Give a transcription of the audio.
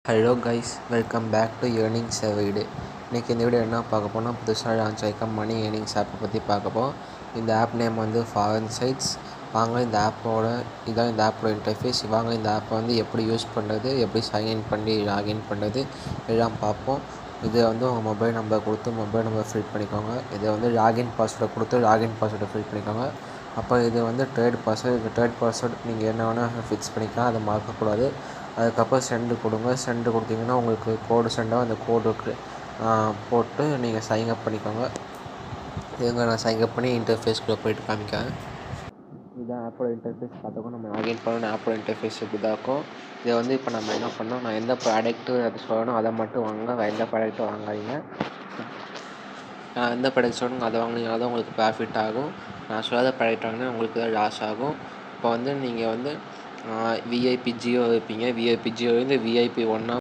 Hello guys, welcome back to earnings everyday. இன்றைக்கி இந்த video என்ன பார்க்க போனால் புதுசாக லான்ச் ஆகிக்க மணி ஏர்னிங்ஸ் ஆப்பை பற்றி பார்க்க போகிறோம். இந்த ஆப் நேம் வந்து ஃபாரின் சைட்ஸ். வாங்க இந்த ஆப்போட இன்டர்ஃபேஸ். வாங்க இந்த ஆப்பை வந்து எப்படி யூஸ் பண்ணுறது, எப்படி சைன்இன் பண்ணி லாகின் பண்ணுறது எல்லாம் பார்ப்போம். இதை வந்து உங்கள் மொபைல் நம்பர் கொடுத்து மொபைல் நம்பர் ஃபில் பண்ணிக்கோங்க. இதை வந்து லாகின் பாஸ்வேர்டை கொடுத்து லாகின் பாஸ்வேர்டை ஃபில் பண்ணிக்கோங்க. அப்போ இது வந்து தேர்ட் பாஸ்வேர்டு நீங்கள் என்ன வேணால் ஃபிக்ஸ் பண்ணிக்கலாம், அதை மறக்கக்கூடாது. அதுக்கப்புறம் சென்டு கொடுங்க. சென்டு கொடுத்தீங்கன்னா உங்களுக்கு கோடு சென்டாக அந்த கோடுக்கு போட்டு நீங்கள் சைன்அப் பண்ணிக்கோங்க. இதுங்க நான் சைன்அப் பண்ணி இன்டர்ஃபேஸ்க்குள்ளே போய்ட்டு காமிக்கிறேன். இதான் ஆப்போட இன்டர்ஃபேஸ். பார்த்துக்கோ, நம்ம லாகின் பண்ணணும். ஆப்போட இன்டர்ஃபேஸ் இப்படி தான் இருக்கும். இதை வந்து இப்போ நம்ம என்ன பண்ணோம், நான் எந்த ப்ராடக்ட்டு அது சொல்லணும் அதை மட்டும் வாங்க, எந்த ப்ராடக்ட்டும் வாங்காதீங்க. எந்த ப்ராடக்ட் சொல்லணும் அதை வாங்கினீங்கன்னா தான் உங்களுக்கு ப்ராஃபிட் ஆகும். நான் சொல்லாத ப்ராடக்ட் வாங்கினா உங்களுக்கு தான் லாஸ் ஆகும். இப்போ வந்து நீங்கள் வந்து விஐபி ஜியோ வைப்பீங்க. விஐபி ஜியோ வந்து விஐபி 1